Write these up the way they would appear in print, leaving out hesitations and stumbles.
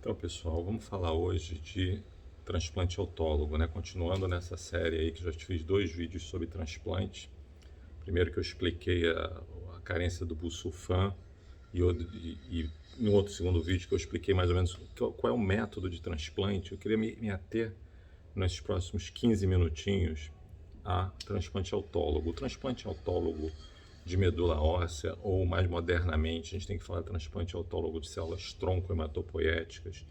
Então, pessoal, vamos falar hoje de transplante autólogo, né? Continuando nessa série aí que já te fiz 2 vídeos sobre transplante. Primeiro que eu expliquei a carência do busulfan e no outro segundo vídeo que eu expliquei mais ou menos qual é o método de transplante. Eu queria me ater nesses próximos 15 minutinhos a transplante autólogo. O transplante autólogo de medula óssea, ou mais modernamente, a gente tem que falar transplante autólogo de células tronco hematopoéticas.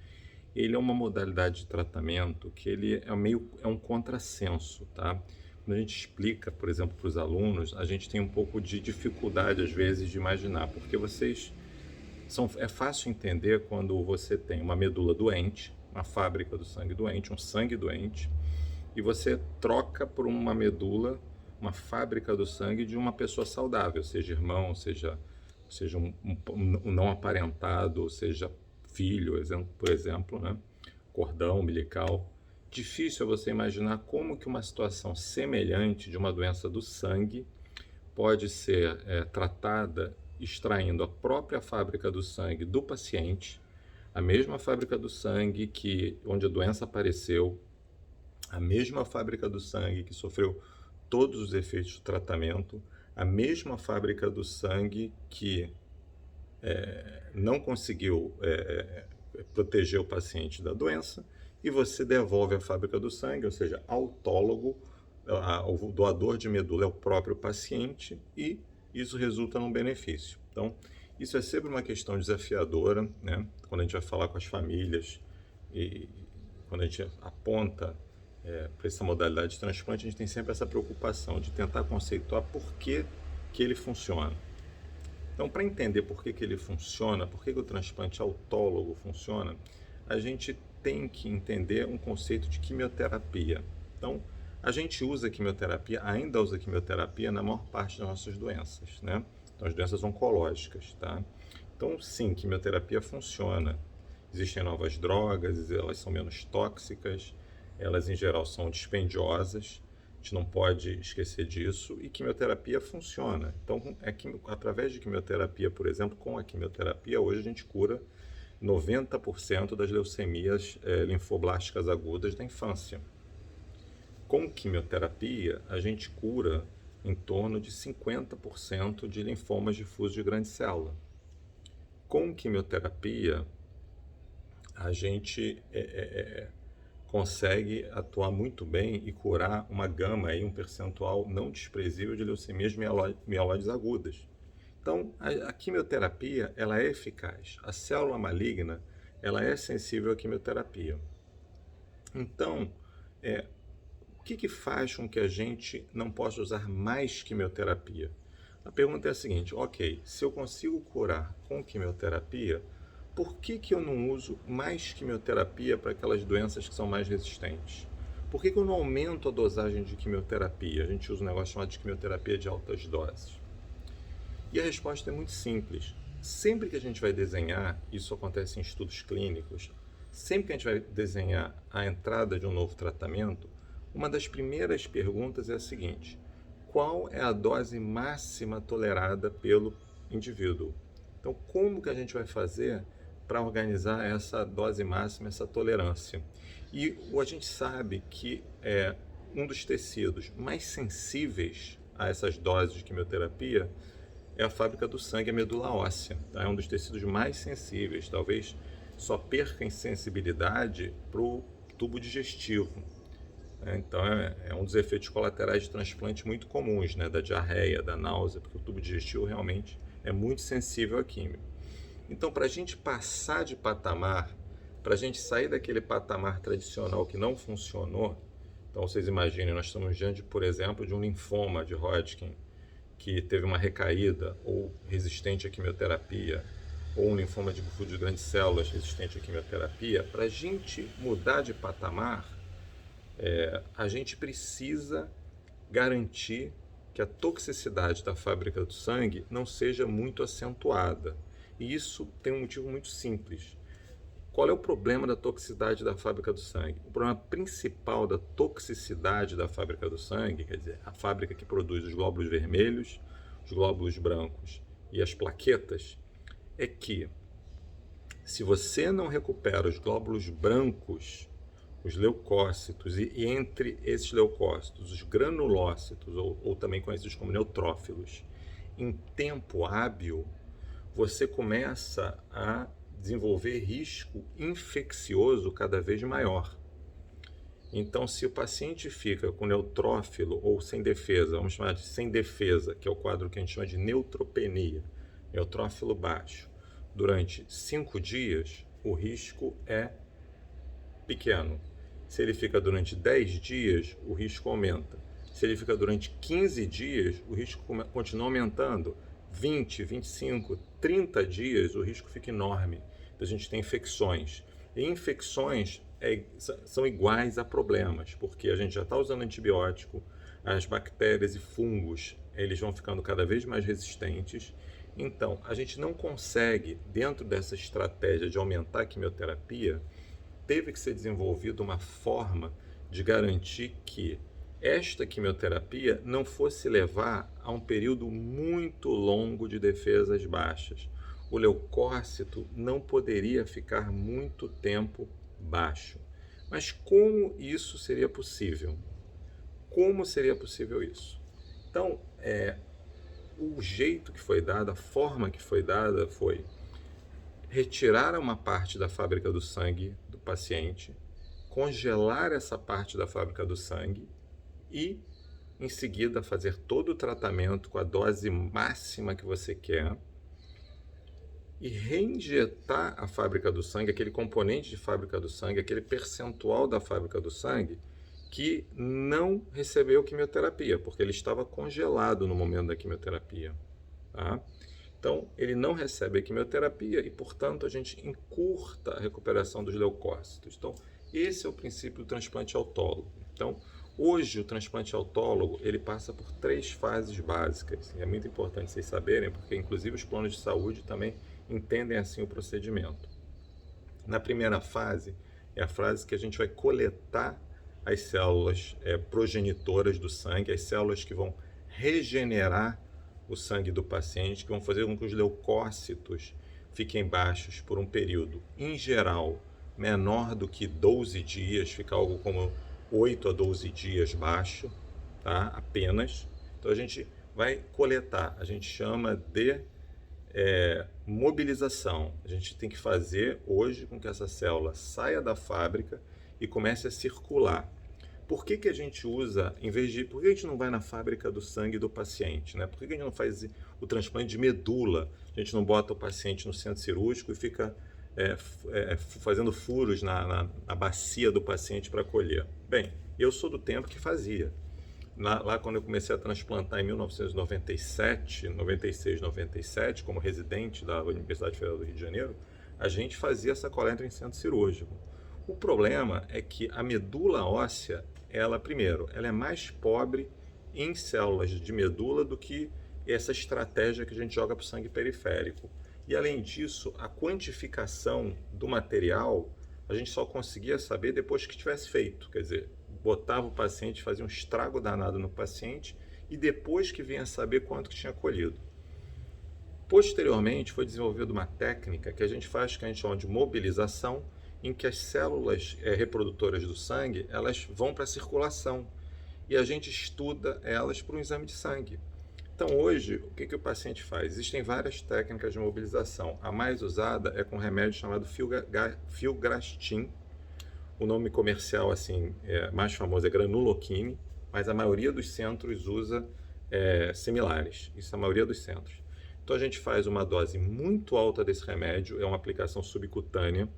Ele é uma modalidade de tratamento que ele é um contrassenso, tá? Quando a gente explica, por exemplo, para os alunos, a gente tem um pouco de dificuldade às vezes de imaginar, porque é fácil entender quando você tem uma medula doente, uma fábrica do sangue doente, um sangue doente, e você troca por uma medula, uma fábrica do sangue de uma pessoa saudável, seja irmão, seja um não aparentado, seja filho, por exemplo, né? Cordão umbilical. Difícil é você imaginar como que uma situação semelhante de uma doença do sangue pode ser tratada extraindo a própria fábrica do sangue do paciente, a mesma fábrica do sangue onde a doença apareceu, a mesma fábrica do sangue que sofreu todos os efeitos do tratamento, a mesma fábrica do sangue que não conseguiu proteger o paciente da doença, e você devolve a fábrica do sangue, ou seja, autólogo, o doador de medula é o próprio paciente, e isso resulta num benefício. Então, isso é sempre uma questão desafiadora, né? Quando a gente vai falar com as famílias e quando a gente aponta para essa modalidade de transplante, a gente tem sempre essa preocupação de tentar conceituar por que ele funciona. Então, para entender por que ele funciona, por que o transplante autólogo funciona, a gente tem que entender um conceito de quimioterapia. Então, a gente usa quimioterapia, ainda usa quimioterapia na maior parte das nossas doenças, né? Então, as doenças oncológicas, tá? Então, sim, quimioterapia funciona. Existem novas drogas, elas são menos tóxicas, elas em geral são dispendiosas, a gente não pode esquecer disso, e quimioterapia funciona. Então, através de quimioterapia, por exemplo, com a quimioterapia, hoje a gente cura 90% das leucemias linfoblásticas agudas da infância. Com quimioterapia, a gente cura em torno de 50% de linfomas difusos de grande célula. Com quimioterapia, a gente consegue atuar muito bem e curar uma gama, um percentual não desprezível de leucemias mieloides agudas. Então, a quimioterapia ela é eficaz. A célula maligna ela é sensível à quimioterapia. Então, o que faz com que a gente não possa usar mais quimioterapia? A pergunta é a seguinte: ok, se eu consigo curar com quimioterapia, por que eu não uso mais quimioterapia para aquelas doenças que são mais resistentes? Por que eu não aumento a dosagem de quimioterapia? A gente usa um negócio chamado de quimioterapia de altas doses. E a resposta é muito simples. Sempre que a gente vai desenhar, isso acontece em estudos clínicos, sempre que a gente vai desenhar a entrada de um novo tratamento, uma das primeiras perguntas é a seguinte: qual é a dose máxima tolerada pelo indivíduo? Então, como que a gente vai fazer para organizar essa dose máxima, essa tolerância? E a gente sabe que um dos tecidos mais sensíveis a essas doses de quimioterapia é a fábrica do sangue, a medula óssea. Tá? É um dos tecidos mais sensíveis, talvez só perca em sensibilidade para o tubo digestivo. Então é um dos efeitos colaterais de transplante muito comuns, né? Da diarreia, da náusea, porque o tubo digestivo realmente é muito sensível à química. Então, para a gente passar de patamar, para a gente sair daquele patamar tradicional que não funcionou, então vocês imaginem, nós estamos diante, por exemplo, de um linfoma de Hodgkin, que teve uma recaída ou resistente à quimioterapia, ou um linfoma de difuso de grandes células resistente à quimioterapia, para a gente mudar de patamar, a gente precisa garantir que a toxicidade da fábrica do sangue não seja muito acentuada. E isso tem um motivo muito simples. Qual é o problema da toxicidade da fábrica do sangue? O problema principal da toxicidade da fábrica do sangue, quer dizer, a fábrica que produz os glóbulos vermelhos, os glóbulos brancos e as plaquetas, é que Se você não recupera os glóbulos brancos, os leucócitos, e entre esses leucócitos, os granulócitos, ou também conhecidos como neutrófilos, em tempo hábil, você começa a desenvolver risco infeccioso cada vez maior. Então, se o paciente fica com neutrófilo ou sem defesa, vamos chamar de sem defesa, que é o quadro que a gente chama de neutropenia, neutrófilo baixo, durante 5 dias, o risco é pequeno. Se ele fica durante 10 dias, o risco aumenta. Se ele fica durante 15 dias, o risco continua aumentando. 20, 25, 30 dias, o risco fica enorme. A gente tem infecções. E infecções são iguais a problemas, porque a gente já está usando antibiótico, as bactérias e fungos, eles vão ficando cada vez mais resistentes. Então, a gente não consegue, dentro dessa estratégia de aumentar a quimioterapia, teve que ser desenvolvida uma forma de garantir que esta quimioterapia não fosse levar a um período muito longo de defesas baixas. O leucócito não poderia ficar muito tempo baixo. Mas como isso seria possível? Como seria possível isso? Então, o jeito que foi dado, a forma que foi dada foi retirar uma parte da fábrica do sangue do paciente, congelar essa parte da fábrica do sangue e, em seguida, fazer todo o tratamento com a dose máxima que você quer e reinjetar a fábrica do sangue, aquele componente de fábrica do sangue, aquele percentual da fábrica do sangue que não recebeu quimioterapia, porque ele estava congelado no momento da quimioterapia. Tá? Então, ele não recebe a quimioterapia e, portanto, a gente encurta a recuperação dos leucócitos. Então, esse é o princípio do transplante autólogo. Então, hoje o transplante autólogo ele passa por 3 fases básicas. E é muito importante vocês saberem, porque inclusive os planos de saúde também entendem assim o procedimento. Na primeira fase, é a fase que a gente vai coletar as células progenitoras do sangue, as células que vão regenerar o sangue do paciente, que vão fazer com que os leucócitos fiquem baixos por um período, em geral, menor do que 12 dias, fica algo como 8 a 12 dias baixo, tá? Apenas. Então a gente vai coletar, a gente chama de mobilização. A gente tem que fazer hoje com que essa célula saia da fábrica e comece a circular. Por que a gente usa, por que a gente não vai na fábrica do sangue do paciente, né? Por que a gente não faz o transplante de medula? A gente não bota o paciente no centro cirúrgico e fica fazendo furos na bacia do paciente para colher? Bem, eu sou do tempo que fazia. Lá quando eu comecei a transplantar em 1997, 96, 97, como residente da Universidade Federal do Rio de Janeiro, a gente fazia essa coleta em centro cirúrgico. O problema é que a medula óssea, primeiro, ela é mais pobre em células de medula do que essa estratégia que a gente joga para o sangue periférico. E além disso, a quantificação do material, a gente só conseguia saber depois que tivesse feito. Quer dizer, botava o paciente, fazia um estrago danado no paciente e depois que vinha saber quanto que tinha colhido. Posteriormente, foi desenvolvida uma técnica que a gente faz, que a gente chama de mobilização, em que as células reprodutoras do sangue, elas vão para a circulação e a gente estuda elas para um exame de sangue. Então hoje, o que o paciente faz? Existem várias técnicas de mobilização. A mais usada é com um remédio chamado filgrastim. O nome comercial assim, mais famoso é granuloquine, mas a maioria dos centros usa similares. Isso é a maioria dos centros. Então a gente faz uma dose muito alta desse remédio, é uma aplicação subcutânea,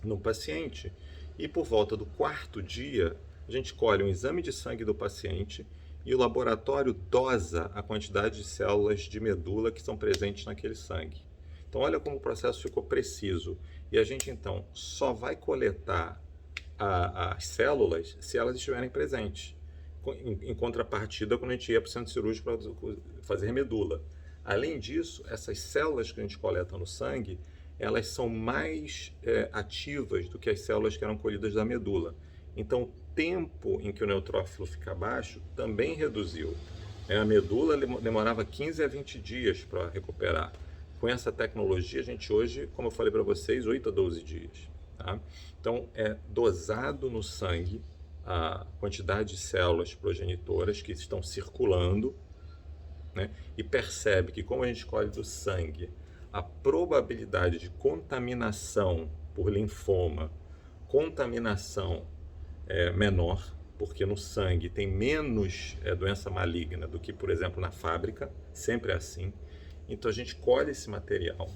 no paciente e por volta do 4º dia a gente colhe um exame de sangue do paciente e o laboratório dosa a quantidade de células de medula que estão presentes naquele sangue. Então olha como o processo ficou preciso e a gente então só vai coletar as células se elas estiverem presentes, em contrapartida quando a gente ia para o centro cirúrgico para fazer medula. Além disso, essas células que a gente coleta no sangue elas são mais ativas do que as células que eram colhidas da medula. Então, o tempo em que o neutrófilo fica baixo também reduziu. A medula demorava 15 a 20 dias para recuperar. Com essa tecnologia, a gente hoje, como eu falei para vocês, 8 a 12 dias. Tá? Então, é dosado no sangue a quantidade de células progenitoras que estão circulando, né? E percebe que, como a gente colhe do sangue, a probabilidade de contaminação por linfoma, contaminação é menor, porque no sangue tem menos doença maligna do que, por exemplo, na fábrica, sempre é assim. Então a gente colhe esse material.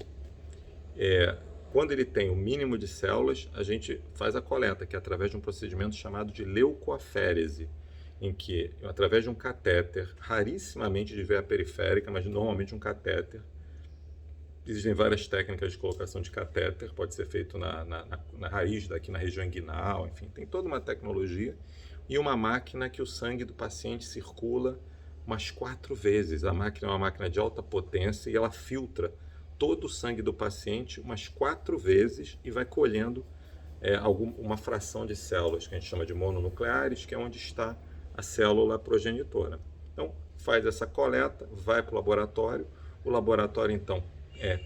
Quando ele tem o mínimo de células, a gente faz a coleta, que é através de um procedimento chamado de leucoaférese, em que, através de um catéter, rarissimamente de veia periférica, mas normalmente um catéter, existem várias técnicas de colocação de catéter, pode ser feito na raiz, daqui na região inguinal, enfim, tem toda uma tecnologia, e uma máquina que o sangue do paciente circula umas 4 vezes. A máquina é uma máquina de alta potência e ela filtra todo o sangue do paciente umas 4 vezes e vai colhendo uma fração de células, que a gente chama de mononucleares, que é onde está a célula progenitora. Então, faz essa coleta, vai para o laboratório então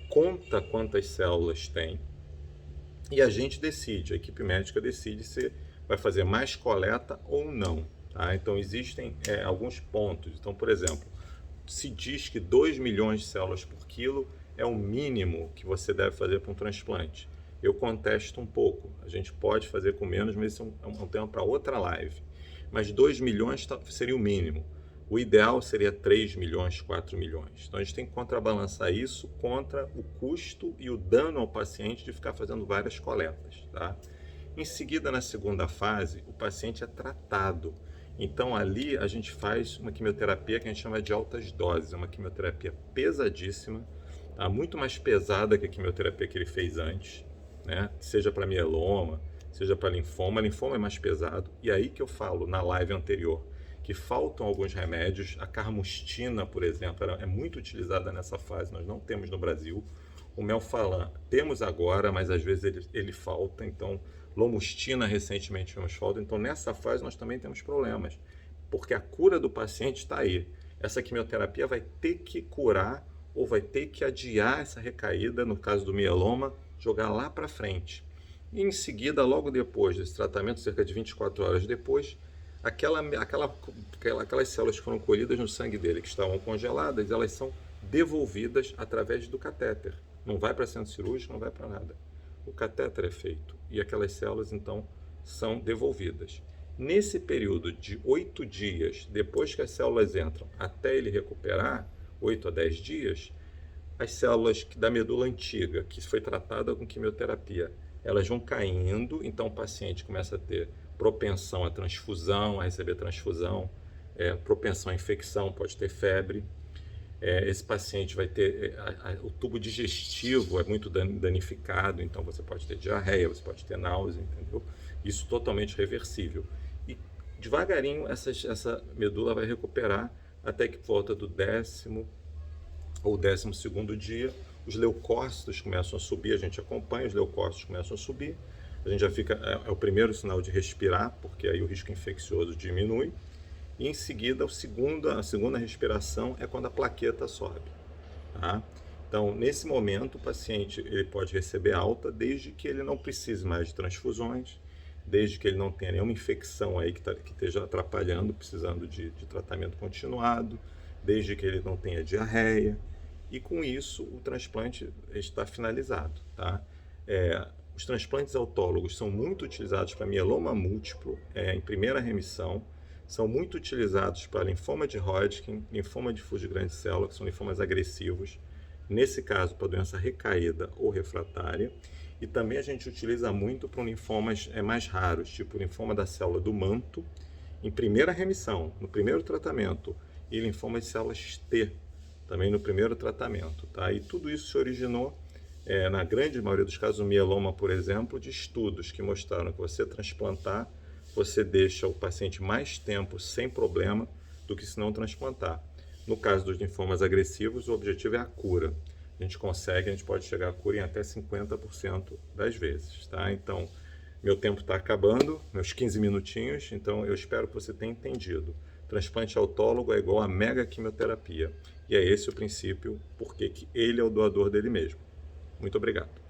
conta quantas células tem e a gente decide, a equipe médica decide se vai fazer mais coleta ou não. Tá? Então, existem alguns pontos. Então, por exemplo, se diz que 2 milhões de células por quilo é o mínimo que você deve fazer para um transplante. Eu contesto um pouco. A gente pode fazer com menos, mas isso é um tema para outra live. Mas 2 milhões seria o mínimo. O ideal seria 3 milhões, 4 milhões. Então a gente tem que contrabalançar isso contra o custo e o dano ao paciente de ficar fazendo várias coletas. Tá? Em seguida, na segunda fase, o paciente é tratado. Então ali a gente faz uma quimioterapia que a gente chama de altas doses. É uma quimioterapia pesadíssima, tá? Muito mais pesada que a quimioterapia que ele fez antes, né? Seja para mieloma, seja para linfoma. Linfoma é mais pesado. E aí que eu falo na live anterior que faltam alguns remédios. A carmustina, por exemplo, é muito utilizada nessa fase, nós não temos no Brasil. O melphalan temos agora, mas às vezes ele falta, então lomustina recentemente tivemos falta, então nessa fase nós também temos problemas, porque a cura do paciente está aí. Essa quimioterapia vai ter que curar ou vai ter que adiar essa recaída, no caso do mieloma, jogar lá para frente. E em seguida, logo depois desse tratamento, cerca de 24 horas depois, aquelas células que foram colhidas no sangue dele, que estavam congeladas, elas são devolvidas através do catéter. Não vai para centro cirúrgico, não vai para nada. O catéter é feito e aquelas células, então, são devolvidas. Nesse período de 8 dias, depois que as células entram, até ele recuperar, 8 a 10 dias, as células da medula antiga, que foi tratada com quimioterapia, elas vão caindo, então o paciente começa a ter propensão à transfusão, a receber transfusão, propensão à infecção, pode ter febre. Esse paciente vai ter, o tubo digestivo é muito danificado, então você pode ter diarreia, você pode ter náusea, entendeu? Isso totalmente reversível. E devagarinho essa medula vai recuperar até que por volta do 10º ou 12º dia, os leucócitos começam a subir, a gente acompanha, os leucócitos começam a subir, a gente já fica, é o primeiro sinal de respirar, porque aí o risco infeccioso diminui, e em seguida a segunda respiração é quando a plaqueta sobe. Tá? Então, nesse momento, o paciente ele pode receber alta desde que ele não precise mais de transfusões, desde que ele não tenha nenhuma infecção aí que esteja atrapalhando, precisando de tratamento continuado, desde que ele não tenha diarreia, e com isso o transplante está finalizado. Tá? Os transplantes autólogos são muito utilizados para mieloma múltiplo, em primeira remissão, são muito utilizados para linfoma de Hodgkin, linfoma difuso de grande célula, que são linfomas agressivos, nesse caso para doença recaída ou refratária, e também a gente utiliza muito para linfomas mais raros, tipo o linfoma da célula do manto, em primeira remissão, no primeiro tratamento, e linfoma de células T, também no primeiro tratamento. Tá? E tudo isso se originou, na grande maioria dos casos, no mieloma, por exemplo, de estudos que mostraram que você transplantar, você deixa o paciente mais tempo sem problema do que se não transplantar. No caso dos linfomas agressivos, o objetivo é a cura. A gente pode chegar à cura em até 50% das vezes. Tá? Então, meu tempo está acabando, meus 15 minutinhos, então eu espero que você tenha entendido. Transplante autólogo é igual a mega quimioterapia. E é esse o princípio, porque que ele é o doador dele mesmo. Muito obrigado.